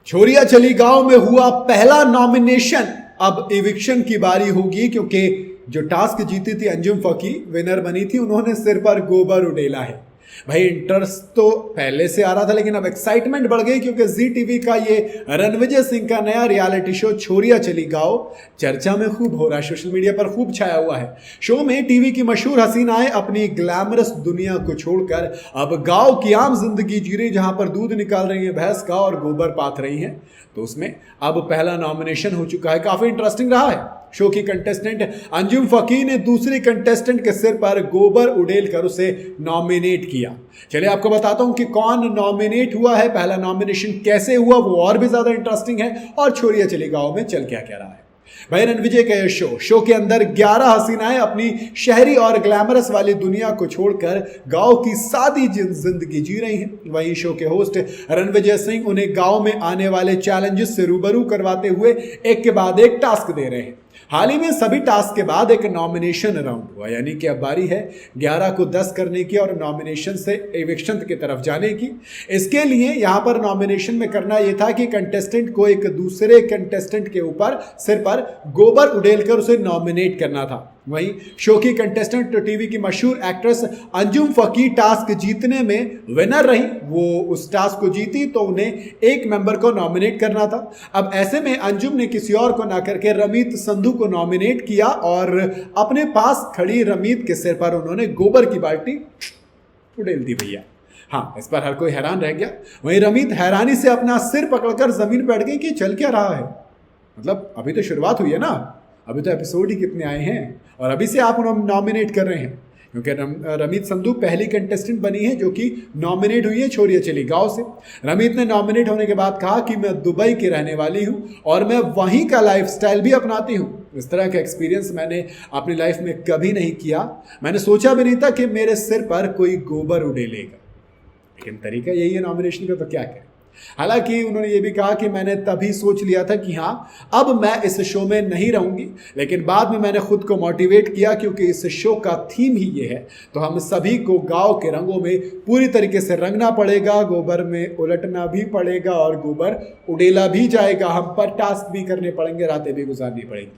छोरिया चली गांव में हुआ पहला नॉमिनेशन। अब इविक्शन की बारी होगी क्योंकि जो टास्क जीती थी अंजुम फकी विनर बनी थी, उन्होंने सिर पर गोबर उड़ेला है। भाई इंटरेस्ट तो पहले से आ रहा था लेकिन अब एक्साइटमेंट बढ़ गई क्योंकि जी टीवी का ये रणविजय सिंह का नया रियलिटी शो छोरिया चली गांव चर्चा में खूब हो रहा है, सोशल मीडिया पर खूब छाया हुआ है। शो में टीवी की मशहूर हसीनाएं अपनी ग्लैमरस दुनिया को छोड़कर अब गांव की आम जिंदगी जी रही, जहां पर दूध निकाल रही है भैंस का और गोबर पाथ रही हैं। तो उसमें अब पहला नॉमिनेशन हो चुका है। काफी इंटरेस्टिंग रहा है। शो की कंटेस्टेंट अंजुम फकी ने दूसरी कंटेस्टेंट के सिर पर गोबर उड़ेल कर उसे नॉमिनेट किया। चलिए आपको बताता हूं कि कौन नॉमिनेट हुआ है, पहला नॉमिनेशन कैसे हुआ, वो और भी ज्यादा इंटरेस्टिंग है और छोरिया चली गांव में चल क्या क्या रहा है। भाई रणविजय का यह शो के अंदर 11 हसीनाएं अपनी शहरी और ग्लैमरस वाली दुनिया को छोड़कर गांव की सादी जिंदगी जी रही हैं। वहीं शो के होस्ट रणविजय सिंह उन्हें गांव में आने वाले चैलेंजेस से रूबरू करवाते हुए एक के बाद एक टास्क दे रहे हैं। हाल ही में सभी टास्क के बाद एक नॉमिनेशन राउंड हुआ, यानी कि अब बारी है 11 को 10 करने की और नॉमिनेशन से एविक्शन की तरफ जाने की। इसके लिए यहां पर नॉमिनेशन में करना यह था कि कंटेस्टेंट को एक दूसरे कंटेस्टेंट के ऊपर सिर पर गोबर उड़ेलकर उसे नॉमिनेट करना था। वहीं शो की कंटेस्टेंट टीवी की मशहूर एक्ट्रेस अंजुम फकी टास्क जीतने में विनर रही। वो उस टास्क को जीती तो उन्हें एक मेंबर को नॉमिनेट करना था। अब ऐसे में अंजुम ने किसी और को ना करके रमीत संधू को नॉमिनेट किया और अपने पास खड़ी रमीत के सिर पर उन्होंने गोबर की बाल्टी उड़ेल दी। भैया हाँ, इस पर हर कोई हैरान रह गया। वहीं रमीत हैरानी से अपना सिर पकड़कर जमीन पर बैठ गई कि चल क्या रहा है। मतलब अभी तो शुरुआत हुई है ना, अभी तो एपिसोड ही कितने आए हैं और अभी से आप नॉमिनेट कर रहे हैं। क्योंकि रमीत संधू पहली कंटेस्टेंट बनी है जो कि नॉमिनेट हुई है छोरिया चली गांव से। रमीत ने नॉमिनेट होने के बाद कहा कि मैं दुबई की रहने वाली हूं और मैं वहीं का लाइफस्टाइल भी अपनाती हूं। इस तरह का एक्सपीरियंस मैंने अपनी लाइफ में कभी नहीं किया। मैंने सोचा भी नहीं था कि मेरे सिर पर कोई गोबर उड़ेलेगा, लेकिन तरीका यही है नॉमिनेशन का, तो क्या करें। हालांकि उन्होंने ये भी कहा कि मैंने तभी सोच लिया था कि हाँ अब मैं इस शो में नहीं रहूंगी, लेकिन बाद में मैंने खुद को मोटिवेट किया क्योंकि इस शो का थीम ही ये है। तो हम सभी को गांव के रंगों में पूरी तरीके से रंगना पड़ेगा, गोबर में उलटना भी पड़ेगा और गोबर उड़ेला भी जाएगा। हम पर टास्क भी करने पड़ेंगे, रातें भी गुजारनी पड़ेंगी।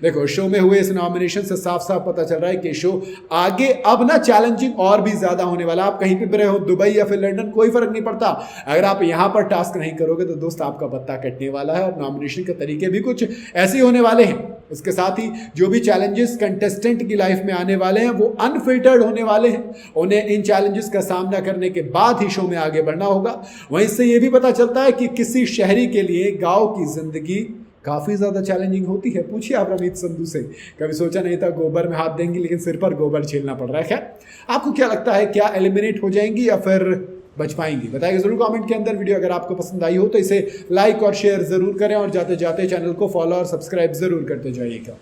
देखो शो में हुए इस नॉमिनेशन से साफ साफ पता चल रहा है कि शो आगे अब ना चैलेंजिंग और भी ज्यादा होने वाला। आप कहीं पे रहे हो, दुबई या फिर लंदन, कोई फर्क नहीं पड़ता। अगर आप यहां पर टास्क नहीं करोगे तो दोस्त आपका पत्ता कटने वाला है और नॉमिनेशन के तरीके भी कुछ ऐसे होने वाले हैं। इसके साथ ही जो भी चैलेंजेस कंटेस्टेंट की लाइफ में आने वाले हैं वो अनफिल्टर्ड होने वाले हैं। उन्हें इन चैलेंजेस का सामना करने के बाद ही शो में आगे बढ़ना होगा। वहीं से यह भी पता चलता है कि किसी शहरी के लिए गाँव की जिंदगी काफ़ी ज़्यादा चैलेंजिंग होती है। पूछिए आप रमीत संधू से, कभी सोचा नहीं था गोबर में हाथ देंगी लेकिन सिर पर गोबर झेलना पड़ रहा है। खैर आपको क्या लगता है, क्या एलिमिनेट हो जाएंगी या फिर बच पाएंगी? बताइए जरूर कमेंट के अंदर। वीडियो अगर आपको पसंद आई हो तो इसे लाइक और शेयर जरूर करें और जाते जाते चैनल को फॉलो और सब्सक्राइब जरूर करते जाइएगा।